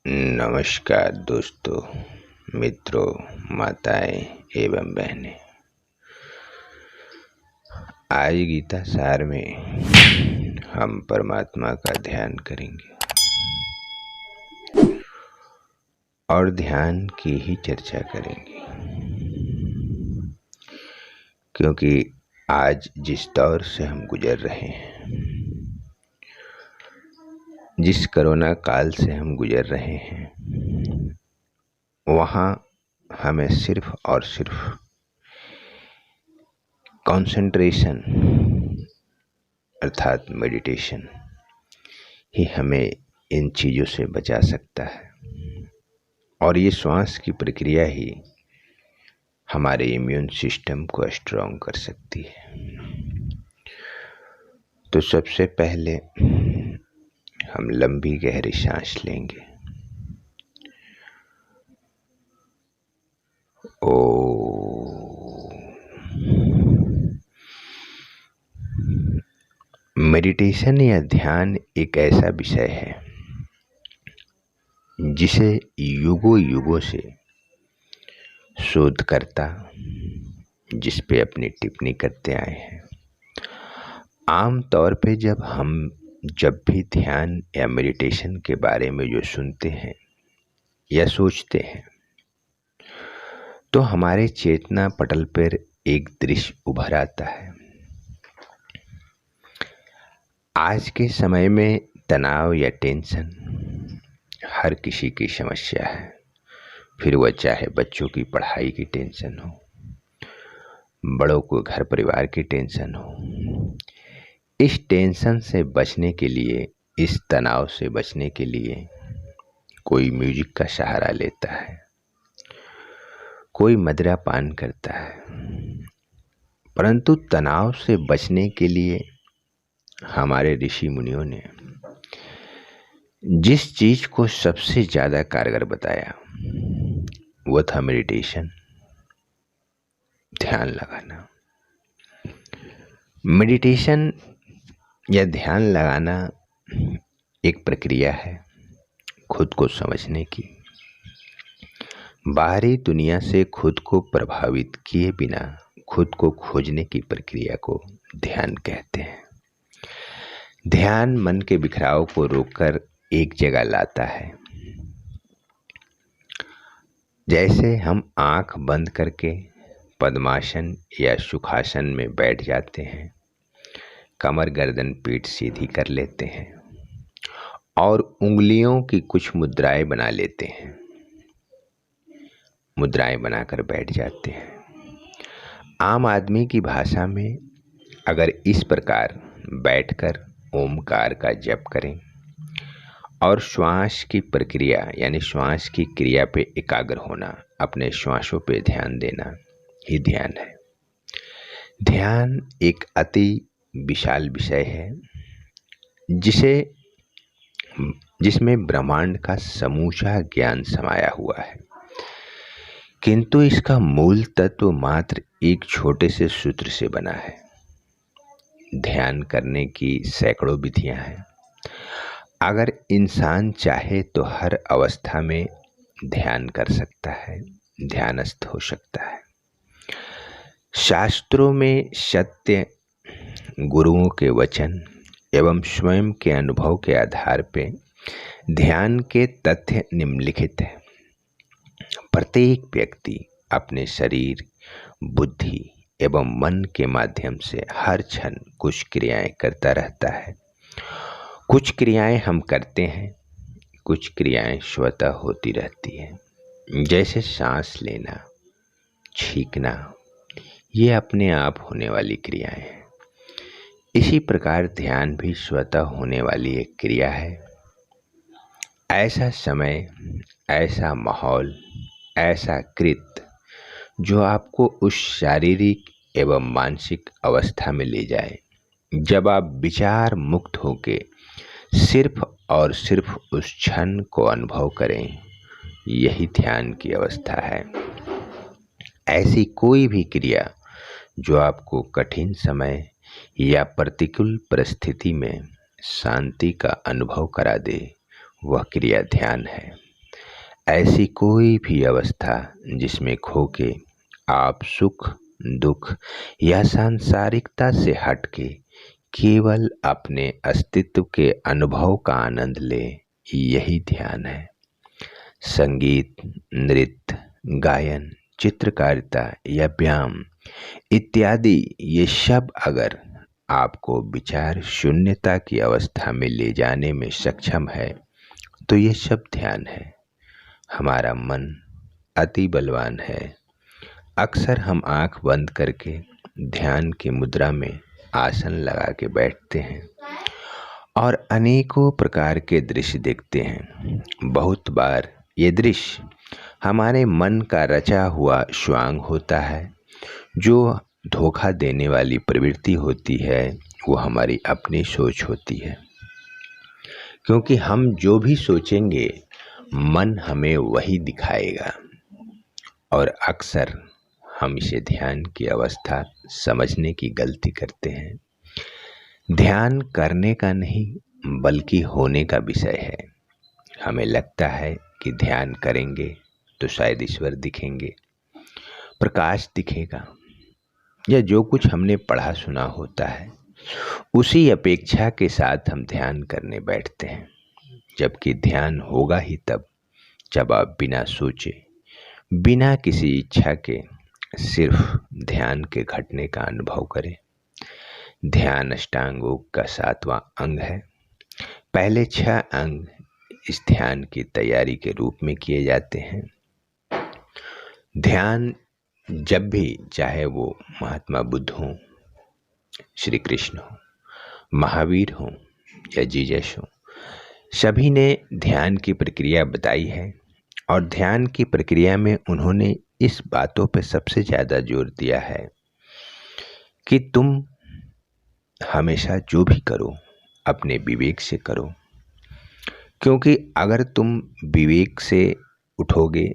नमस्कार दोस्तों, मित्रों, माताएं एवं बहनें। आज गीता सार में हम परमात्मा का ध्यान करेंगे और ध्यान की ही चर्चा करेंगे, क्योंकि आज जिस दौर से हम गुजर रहे हैं, जिस कोरोना काल से हम गुजर रहे हैं, वहाँ हमें सिर्फ और सिर्फ कंसंट्रेशन अर्थात मेडिटेशन ही हमें इन चीज़ों से बचा सकता है। और ये श्वास की प्रक्रिया ही हमारे इम्यून सिस्टम को स्ट्रॉन्ग कर सकती है। तो सबसे पहले हम लंबी गहरी सांस लेंगे। मेडिटेशन या ध्यान एक ऐसा विषय है जिसे युगों युगों से शोधकर्ता जिस पे अपनी टिप्पणी करते आए हैं। आम तौर पे जब भी ध्यान या मेडिटेशन के बारे में जो सुनते हैं या सोचते हैं, तो हमारे चेतना पटल पर एक दृश्य उभर आता है। आज के समय में तनाव या टेंशन हर किसी की समस्या है, फिर वह चाहे बच्चों की पढ़ाई की टेंशन हो, बड़ों को घर परिवार की टेंशन हो। इस टेंशन से बचने के लिए, इस तनाव से बचने के लिए कोई म्यूजिक का सहारा लेता है, कोई मदिरा पान करता है। परंतु तनाव से बचने के लिए हमारे ऋषि मुनियों ने जिस चीज को सबसे ज्यादा कारगर बताया वो था मेडिटेशन, ध्यान लगाना। मेडिटेशन या ध्यान लगाना एक प्रक्रिया है खुद को समझने की, बाहरी दुनिया से खुद को प्रभावित किए बिना खुद को खोजने की प्रक्रिया को ध्यान कहते हैं। ध्यान मन के बिखराव को रोककर एक जगह लाता है। जैसे हम आंख बंद करके पद्मासन या सुखासन में बैठ जाते हैं, कमर गर्दन पीठ सीधी कर लेते हैं और उंगलियों की कुछ मुद्राएं बना लेते हैं, मुद्राएं बनाकर बैठ जाते हैं। आम आदमी की भाषा में अगर इस प्रकार बैठकर ओमकार का जप करें और श्वास की प्रक्रिया यानी श्वास की क्रिया पे एकाग्र होना, अपने श्वासों पे ध्यान देना ही ध्यान है। ध्यान एक अति विशाल विषय है जिसमें ब्रह्मांड का समूचा ज्ञान समाया हुआ है, किंतु इसका मूल तत्व मात्र एक छोटे से सूत्र से बना है। ध्यान करने की सैकड़ों विधियां हैं। अगर इंसान चाहे तो हर अवस्था में ध्यान कर सकता है, ध्यानस्थ हो सकता है। शास्त्रों में सत्य, गुरुओं के वचन एवं स्वयं के अनुभव के आधार पे ध्यान के तथ्य निम्नलिखित है। प्रत्येक व्यक्ति अपने शरीर, बुद्धि एवं मन के माध्यम से हर क्षण कुछ क्रियाएं करता रहता है। कुछ क्रियाएं हम करते हैं, कुछ क्रियाएं स्वतः होती रहती हैं, जैसे सांस लेना, छींकना, ये अपने आप होने वाली क्रियाएं हैं। इसी प्रकार ध्यान भी स्वतः होने वाली एक क्रिया है। ऐसा समय, ऐसा माहौल, ऐसा कृत्य जो आपको उस शारीरिक एवं मानसिक अवस्था में ले जाए जब आप विचार मुक्त होके सिर्फ और सिर्फ उस क्षण को अनुभव करें, यही ध्यान की अवस्था है। ऐसी कोई भी क्रिया जो आपको कठिन समय या प्रतिकूल परिस्थिति में शांति का अनुभव करा दे, वह क्रिया ध्यान है। ऐसी कोई भी अवस्था जिसमें खो के आप सुख, दुख या सांसारिकता से हटके केवल अपने अस्तित्व के अनुभव का आनंद ले, यही ध्यान है। संगीत, नृत्य, गायन, चित्रकारिता या व्यायाम इत्यादि ये सब अगर आपको विचार शून्यता की अवस्था में ले जाने में सक्षम है तो ये सब ध्यान है। हमारा मन अति बलवान है। अक्सर हम आंख बंद करके ध्यान की मुद्रा में आसन लगा के बैठते हैं और अनेकों प्रकार के दृश्य देखते हैं। बहुत बार ये दृश्य हमारे मन का रचा हुआ स्वांग होता है। जो धोखा देने वाली प्रवृत्ति होती है वो हमारी अपनी सोच होती है, क्योंकि हम जो भी सोचेंगे मन हमें वही दिखाएगा। और अक्सर हम इसे ध्यान की अवस्था समझने की गलती करते हैं। ध्यान करने का नहीं बल्कि होने का विषय है। हमें लगता है कि ध्यान करेंगे तो शायद ईश्वर दिखेंगे, प्रकाश दिखेगा, या जो कुछ हमने पढ़ा सुना होता है उसी अपेक्षा के साथ हम ध्यान करने बैठते हैं। जबकि ध्यान होगा ही तब जब आप बिना सोचे, बिना किसी इच्छा के सिर्फ ध्यान के घटने का अनुभव करें। ध्यान अष्टांग योग का 7वां अंग है। पहले 6 अंग इस ध्यान की तैयारी के रूप में किए जाते हैं। ध्यान जब भी, चाहे वो महात्मा बुद्ध हों, श्री कृष्ण हो, महावीर हों या जीसस हो, सभी ने ध्यान की प्रक्रिया बताई है। और ध्यान की प्रक्रिया में उन्होंने इस बातों पे सबसे ज़्यादा जोर दिया है कि तुम हमेशा जो भी करो अपने विवेक से करो। क्योंकि अगर तुम विवेक से उठोगे,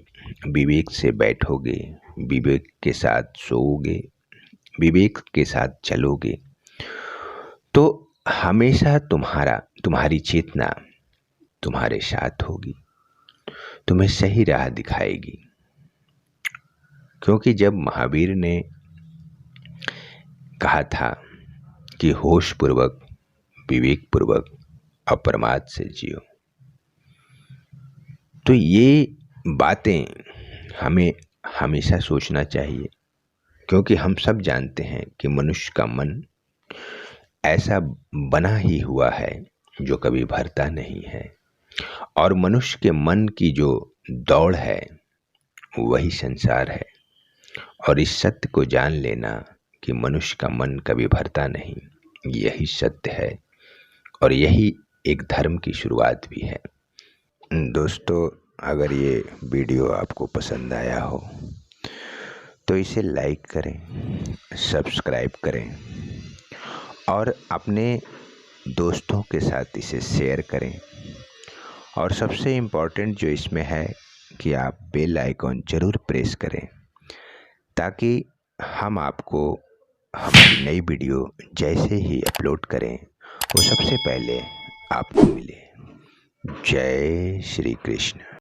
विवेक से बैठोगे, विवेक के साथ सोओगे, विवेक के साथ चलोगे, तो हमेशा तुम्हारी चेतना तुम्हारे साथ होगी, तुम्हें सही राह दिखाएगी। क्योंकि जब महावीर ने कहा था कि होश पूर्वक, विवेक पूर्वक अप्रमाद से जियो, तो ये बातें हमें हमेशा सोचना चाहिए। क्योंकि हम सब जानते हैं कि मनुष्य का मन ऐसा बना ही हुआ है जो कभी भरता नहीं है, और मनुष्य के मन की जो दौड़ है वही संसार है। और इस सत्य को जान लेना कि मनुष्य का मन कभी भरता नहीं, यही सत्य है और यही एक धर्म की शुरुआत भी है। दोस्तों, अगर ये वीडियो आपको पसंद आया हो तो इसे लाइक करें, सब्सक्राइब करें और अपने दोस्तों के साथ इसे शेयर करें। और सबसे इम्पोर्टेंट जो इसमें है कि आप बेल आइकॉन ज़रूर प्रेस करें, ताकि हम आपको हमारी नई वीडियो जैसे ही अपलोड करें वो सबसे पहले आपको मिले। जय श्री कृष्ण।